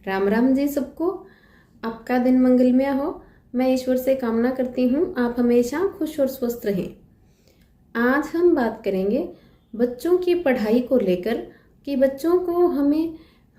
राम राम जी सबको। आपका दिन मंगलमय हो। मैं ईश्वर से कामना करती हूँ आप हमेशा खुश और स्वस्थ रहें। आज हम बात करेंगे बच्चों की पढ़ाई को लेकर कि बच्चों को हमें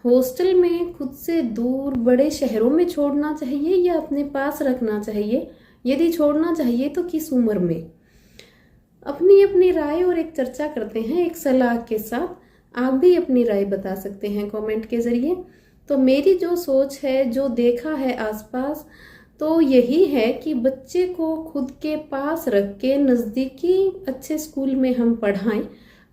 हॉस्टल में खुद से दूर बड़े शहरों में छोड़ना चाहिए या अपने पास रखना चाहिए। यदि छोड़ना चाहिए तो किस उम्र में। अपनी अपनी राय और एक चर्चा करते हैं एक सलाह के साथ। आप भी अपनी राय बता सकते हैं कमेंट के जरिए। तो मेरी जो सोच है, जो देखा है आसपास, तो यही है कि बच्चे को खुद के पास रख के नज़दीकी अच्छे स्कूल में हम पढ़ाएं।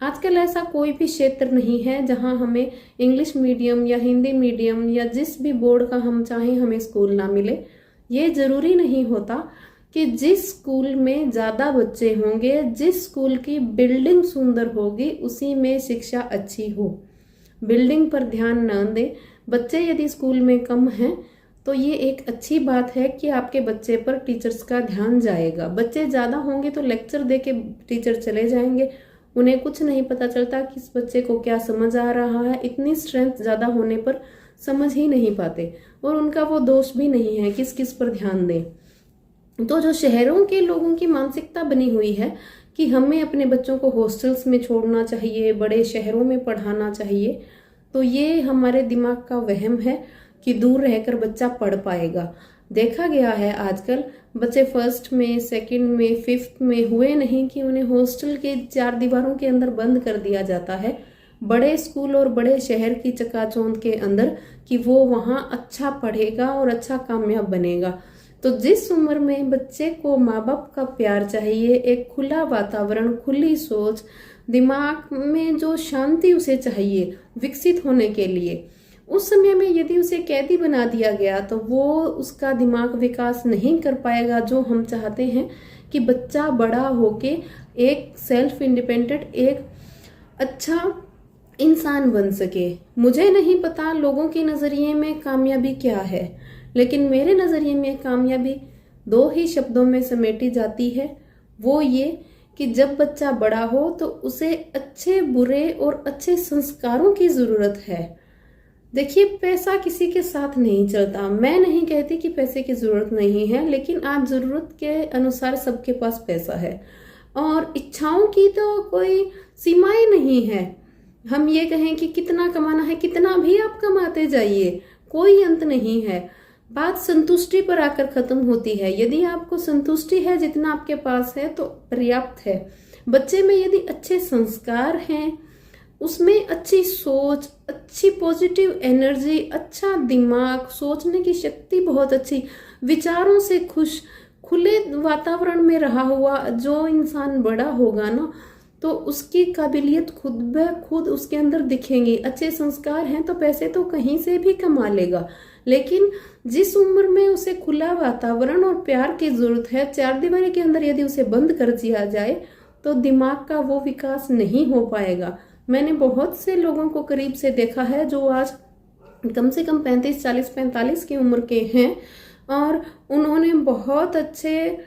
आजकल ऐसा कोई भी क्षेत्र नहीं है जहां हमें इंग्लिश मीडियम या हिंदी मीडियम या जिस भी बोर्ड का हम चाहें हमें स्कूल ना मिले। ये जरूरी नहीं होता कि जिस स्कूल में ज़्यादा बच्चे होंगे, जिस स्कूल की बिल्डिंग सुंदर होगी, उसी में शिक्षा अच्छी हो। बिल्डिंग पर ध्यान न दें। बच्चे यदि स्कूल में कम हैं तो ये एक अच्छी बात है कि आपके बच्चे पर टीचर्स का ध्यान जाएगा। बच्चे ज़्यादा होंगे तो लेक्चर दे के टीचर चले जाएंगे, उन्हें कुछ नहीं पता चलता कि इस बच्चे को क्या समझ आ रहा है। इतनी स्ट्रेंथ ज़्यादा होने पर समझ ही नहीं पाते और उनका वो दोष भी नहीं है किस किस पर ध्यान दें। तो जो शहरों के लोगों की मानसिकता बनी हुई है कि हमें अपने बच्चों को हॉस्टल्स में छोड़ना चाहिए, बड़े शहरों में पढ़ाना चाहिए, तो ये हमारे दिमाग का वहम है कि दूर रहकर बच्चा पढ़ पाएगा। देखा गया है आजकल बच्चे फर्स्ट में, सेकंड में, फिफ्थ में हुए नहीं कि उन्हें हॉस्टल के चार दीवारों के अंदर बंद कर दिया जाता है, बड़े स्कूल और बड़े शहर की चकाचौंध के अंदर, कि वो वहाँ अच्छा पढ़ेगा और अच्छा कामयाब बनेगा। तो जिस उम्र में बच्चे को माँ बाप का प्यार चाहिए, एक खुला वातावरण, खुली सोच, दिमाग में जो शांति उसे चाहिए विकसित होने के लिए, उस समय में यदि उसे कैदी बना दिया गया तो वो उसका दिमाग विकास नहीं कर पाएगा। जो हम चाहते हैं कि बच्चा बड़ा होके एक सेल्फ इंडिपेंडेंट, एक अच्छा इंसान बन सके। मुझे नहीं पता लोगों के नजरिए में कामयाबी क्या है, लेकिन मेरे नजरिए में कामयाबी दो ही शब्दों में समेटी जाती है। वो ये कि जब बच्चा बड़ा हो तो उसे अच्छे, बुरे और अच्छे संस्कारों की जरूरत है। देखिए, पैसा किसी के साथ नहीं चलता। मैं नहीं कहती कि पैसे की जरूरत नहीं है, लेकिन आज जरूरत के अनुसार सबके पास पैसा है और इच्छाओं की तो कोई सीमाएं नहीं है। हम ये कहें कि कितना कमाना है, कितना भी आप कमाते जाइए, कोई अंत नहीं है। बात संतुष्टि पर आकर खत्म होती है। यदि आपको संतुष्टि है जितना आपके पास है तो पर्याप्त है। बच्चे में यदि अच्छे संस्कार हैं, उसमें अच्छी सोच, अच्छी पॉजिटिव एनर्जी, अच्छा दिमाग, सोचने की शक्ति बहुत अच्छी, विचारों से खुश, खुले वातावरण में रहा हुआ जो इंसान बड़ा होगा ना, तो उसकी काबिलियत खुद ब खुद उसके अंदर दिखेंगी। अच्छे संस्कार हैं तो पैसे तो कहीं से भी कमा लेगा, लेकिन जिस उम्र में उसे खुला वातावरण और प्यार की जरूरत है, चार दीवारी के अंदर यदि उसे बंद कर दिया जाए तो दिमाग का वो विकास नहीं हो पाएगा। मैंने बहुत से लोगों को करीब से देखा है जो आज कम से कम 35, 40, 45 की उम्र के हैं और उन्होंने बहुत अच्छे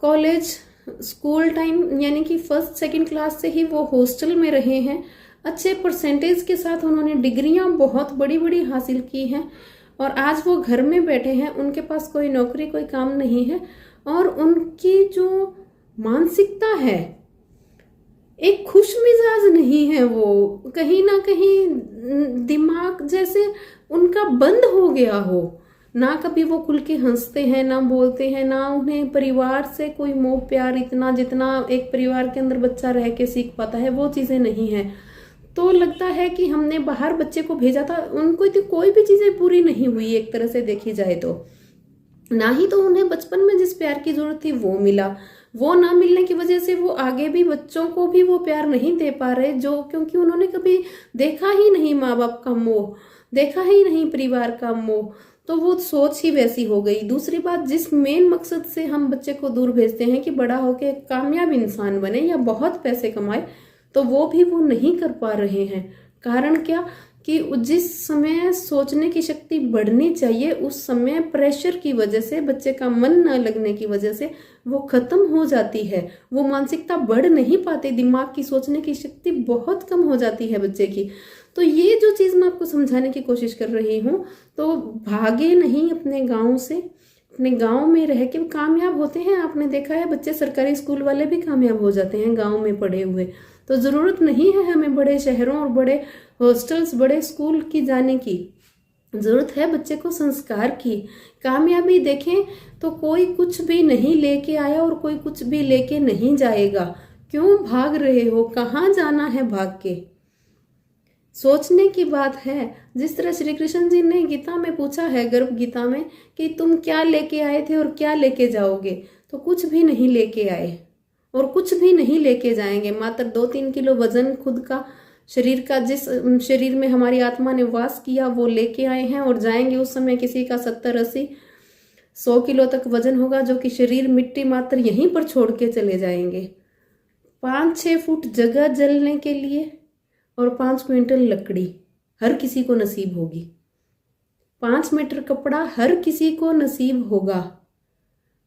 कॉलेज, स्कूल टाइम यानी कि फर्स्ट सेकंड क्लास से ही वो हॉस्टल में रहे हैं। अच्छे परसेंटेज के साथ उन्होंने डिग्रियां बहुत बड़ी बड़ी हासिल की हैं और आज वो घर में बैठे हैं। उनके पास कोई नौकरी, कोई काम नहीं है और उनकी जो मानसिकता है, एक खुश मिजाज नहीं है। वो कहीं ना कहीं दिमाग जैसे उनका बंद हो गया हो। ना कभी वो खुल के हंसते हैं, ना बोलते हैं, ना उन्हें परिवार से कोई मोह प्यार इतना जितना एक परिवार के अंदर बच्चा रह के सीख पाता है, वो चीजें नहीं है। तो लगता है कि हमने बाहर बच्चे को भेजा था, उनको तो कोई भी चीजें पूरी नहीं हुई एक तरह से देखी जाए तो। ना ही तो उन्हें बचपन में जिस प्यार की जरूरत थी वो मिला। वो ना मिलने की वजह से वो आगे भी बच्चों को भी वो प्यार नहीं दे पा रहे, जो क्योंकि उन्होंने कभी देखा ही नहीं माँ बाप का मोह, देखा ही नहीं परिवार का मोह, तो वो सोच ही वैसी हो गई। दूसरी बात, जिस मेन मकसद से हम बच्चे को दूर भेजते हैं कि बड़ा होके कामयाब इंसान बने या बहुत पैसे कमाए, तो वो भी वो नहीं कर पा रहे हैं। कारण क्या कि जिस समय सोचने की शक्ति बढ़नी चाहिए उस समय प्रेशर की वजह से, बच्चे का मन न लगने की वजह से वो खत्म हो जाती है। वो मानसिकता बढ़ नहीं पाती, दिमाग की सोचने की शक्ति बहुत कम हो जाती है बच्चे की। तो ये जो चीज़ मैं आपको समझाने की कोशिश कर रही हूँ, तो भागे नहीं अपने गाँव से, अपने गांव में रह के कामयाब होते हैं। आपने देखा है बच्चे सरकारी स्कूल वाले भी कामयाब हो जाते हैं गांव में पढ़े हुए। तो ज़रूरत नहीं है हमें बड़े शहरों और बड़े हॉस्टल्स, बड़े स्कूल की जाने की। ज़रूरत है बच्चे को संस्कार की। कामयाबी देखें तो कोई कुछ भी नहीं लेके आया और कोई कुछ भी लेके नहीं जाएगा। क्यों भाग रहे हो, कहाँ जाना है भाग के? सोचने की बात है। जिस तरह श्री कृष्ण जी ने गीता में पूछा है, गर्भ गीता में, कि तुम क्या लेके आए थे और क्या लेके जाओगे, तो कुछ भी नहीं लेके आए और कुछ भी नहीं लेके जाएंगे। मात्र 2-3 किलो वजन खुद का, शरीर का, जिस शरीर में हमारी आत्मा ने वास किया वो लेके आए हैं, और जाएंगे उस समय किसी का 70-80-100 किलो तक वजन होगा, जो कि शरीर मिट्टी मात्र यहीं पर छोड़ के चले जाएंगे। 5-6 फुट जगह जलने के लिए और 5 क्विंटल लकड़ी हर किसी को नसीब होगी। 5 मीटर कपड़ा हर किसी को नसीब होगा।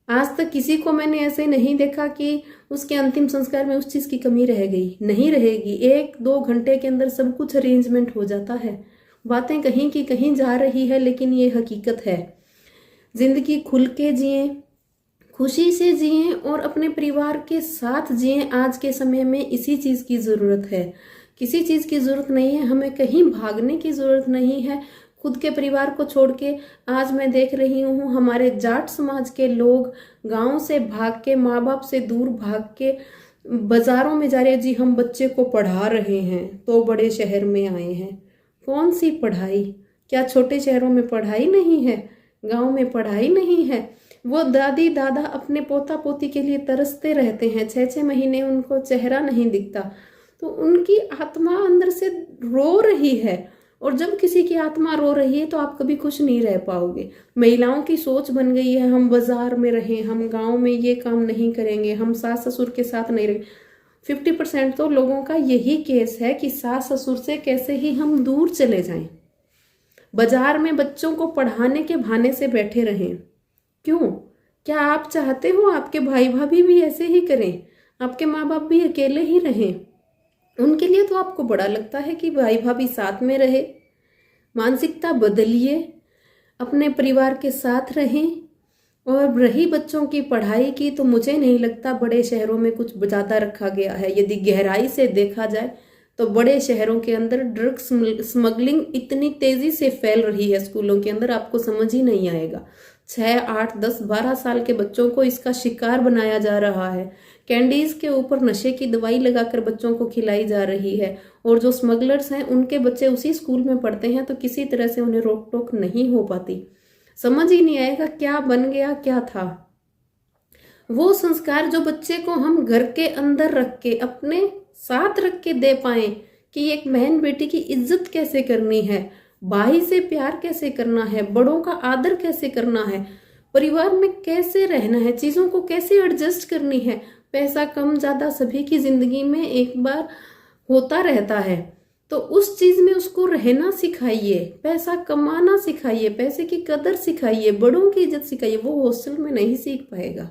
आज तक किसी को मैंने ऐसे नहीं देखा कि उसके अंतिम संस्कार में उस चीज़ की कमी रह गई, नहीं रहेगी। 1-2 घंटे के अंदर सब कुछ अरेंजमेंट हो जाता है। बातें कहीं की कहीं जा रही है, लेकिन ये हकीकत है। जिंदगी खुल के जिए, खुशी से जिए और अपने परिवार के साथ जिए। आज के समय में इसी चीज़ की ज़रूरत है। किसी चीज़ की ज़रूरत नहीं है, हमें कहीं भागने की ज़रूरत नहीं है। खुद के परिवार को छोड़ के आज मैं देख रही हूँ हमारे जाट समाज के लोग गांव से भाग के, माँ बाप से दूर भाग के बाजारों में जा रहे हैं। जी हम बच्चे को पढ़ा रहे हैं तो बड़े शहर में आए हैं। कौन सी पढ़ाई? क्या छोटे शहरों में पढ़ाई नहीं है? गांव में पढ़ाई नहीं है? वो दादी दादा अपने पोता पोती के लिए तरसते रहते हैं, 6-6 महीने उनको चेहरा नहीं दिखता, तो उनकी आत्मा अंदर से रो रही है। और जब किसी की आत्मा रो रही है तो आप कभी खुश नहीं रह पाओगे। महिलाओं की सोच बन गई है, हम बाजार में रहें, हम गांव में ये काम नहीं करेंगे, हम सास ससुर के साथ नहीं रहें। 50% तो लोगों का यही केस है कि सास ससुर से कैसे ही हम दूर चले जाएं। बाजार में बच्चों को पढ़ाने के बहाने से बैठे रहें। क्यों? क्या आप चाहते हो आपके भाई भाभी भी ऐसे ही करें, आपके माँ बाप भी अकेले ही रहें? उनके लिए तो आपको बड़ा लगता है कि भाई भाभी साथ में रहे। मानसिकता बदलिए, अपने परिवार के साथ रहें। और रही बच्चों की पढ़ाई की, तो मुझे नहीं लगता बड़े शहरों में कुछ ज़्यादा रखा गया है। यदि गहराई से देखा जाए तो बड़े शहरों के अंदर ड्रग स्मगलिंग इतनी तेजी से फैल रही है स्कूलों के अंदर, आपको समझ ही नहीं आएगा। 6, 8, 10, 12 साल के बच्चों को इसका शिकार बनाया जा रहा है। कैंडीज के ऊपर नशे की दवाई लगाकर बच्चों को खिलाई जा रही है, और जो स्मगलर्स हैं उनके बच्चे उसी स्कूल में पढ़ते हैं, तो किसी तरह से उन्हें रोक टोक नहीं हो पाती। समझ ही नहीं आएगा क्या बन गया, क्या था वो संस्कार जो बच्चे को हम घर के अंदर रख के, अपने साथ रख के दे पाए कि एक बहन बेटी की इज्जत कैसे करनी है, भाई से प्यार कैसे करना है, बड़ों का आदर कैसे करना है, परिवार में कैसे रहना है, चीज़ों को कैसे एडजस्ट करनी है। पैसा कम ज़्यादा सभी की ज़िंदगी में एक बार होता रहता है, तो उस चीज़ में उसको रहना सिखाइए, पैसा कमाना सिखाइए, पैसे की कदर सिखाइए, बड़ों की इज्जत सिखाइए। वो हॉस्टल में नहीं सीख पाएगा,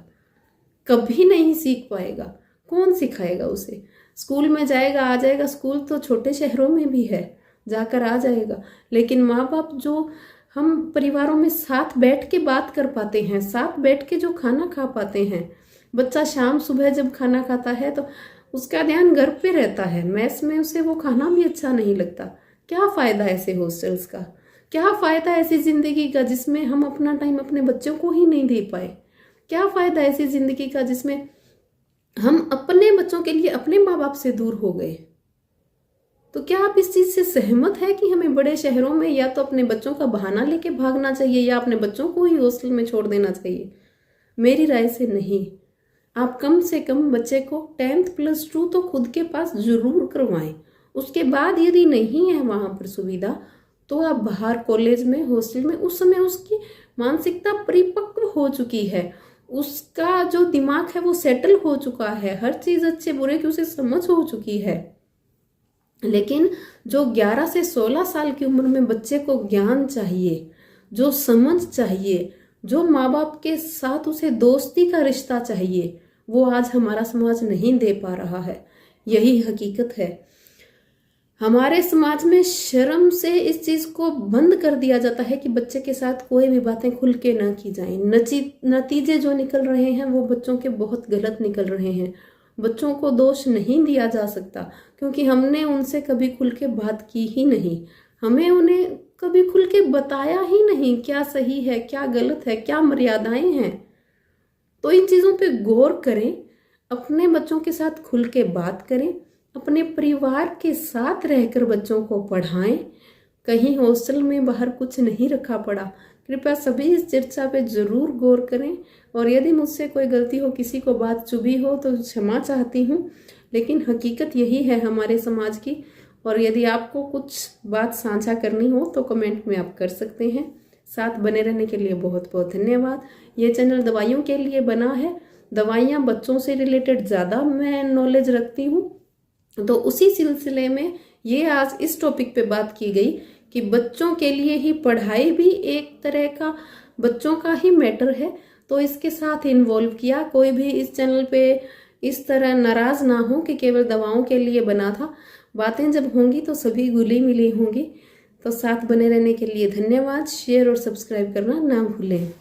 कभी नहीं सीख पाएगा। कौन सिखाएगा उसे? स्कूल में जाएगा, आ जाएगा। स्कूल तो छोटे शहरों में भी है, जाकर आ जाएगा। लेकिन माँ बाप जो हम परिवारों में साथ बैठ के बात कर पाते हैं, साथ बैठ के जो खाना खा पाते हैं, बच्चा शाम सुबह जब खाना खाता है तो उसका ध्यान घर पे रहता है, मैस में उसे वो खाना भी अच्छा नहीं लगता। क्या फ़ायदा ऐसे हॉस्टल्स का? क्या फ़ायदा ऐसी ज़िंदगी का जिसमें हम अपना टाइम अपने बच्चों को ही नहीं दे पाए? क्या फ़ायदा ऐसी ज़िंदगी का जिसमें हम अपने बच्चों के लिए अपने माँ बाप से दूर हो गए? तो क्या आप इस चीज़ से सहमत है कि हमें बड़े शहरों में या तो अपने बच्चों का बहाना लेके भागना चाहिए या अपने बच्चों को ही हॉस्टल में छोड़ देना चाहिए? मेरी राय से नहीं। आप कम से कम बच्चे को 10th + 2 तो खुद के पास जरूर करवाएं। उसके बाद यदि नहीं है वहाँ पर सुविधा, तो आप बाहर कॉलेज में, हॉस्टल में, उस समय उसकी मानसिकता परिपक्व हो चुकी है, उसका जो दिमाग है वो सेटल हो चुका है, हर चीज़ अच्छे बुरे की उसे समझ हो चुकी है। लेकिन जो 11 से 16 साल की उम्र में बच्चे को ज्ञान चाहिए, जो समझ चाहिए, जो माँ बाप के साथ उसे दोस्ती का रिश्ता चाहिए, वो आज हमारा समाज नहीं दे पा रहा है। यही हकीकत है। हमारे समाज में शर्म से इस चीज को बंद कर दिया जाता है कि बच्चे के साथ कोई भी बातें खुल के न की जाएं। नतीजे जो निकल रहे हैं वो बच्चों के बहुत गलत निकल रहे हैं। बच्चों को दोष नहीं दिया जा सकता क्योंकि हमने उनसे कभी खुल के बात की ही नहीं। हमें उन्हें कभी खुल के बताया ही नहीं क्या सही है, क्या गलत है, क्या मर्यादाएं हैं। तो इन चीजों पे गौर करें, अपने बच्चों के साथ खुल के बात करें, अपने परिवार के साथ रहकर बच्चों को पढ़ाएं। कहीं हॉस्टल में बाहर कुछ नहीं रखा पड़ा। कृपया सभी इस चर्चा पे जरूर गौर करें। और यदि मुझसे कोई गलती हो, किसी को बात चुभी हो तो क्षमा चाहती हूँ, लेकिन हकीकत यही है हमारे समाज की। और यदि आपको कुछ बात साझा करनी हो तो कमेंट में आप कर सकते हैं। साथ बने रहने के लिए बहुत बहुत धन्यवाद। ये चैनल दवाइयों के लिए बना है। दवाइयाँ बच्चों से रिलेटेड ज़्यादा मैं नॉलेज रखती हूँ, तो उसी सिलसिले में ये आज इस टॉपिक पे बात की गई कि बच्चों के लिए ही पढ़ाई भी एक तरह का बच्चों का ही मैटर है, तो इसके साथ इन्वॉल्व किया। कोई भी इस चैनल पे इस तरह नाराज ना हो कि केवल दवाओं के लिए बना था। बातें जब होंगी तो सभी घुली मिली होंगी। तो साथ बने रहने के लिए धन्यवाद। शेयर और सब्सक्राइब करना ना भूलें।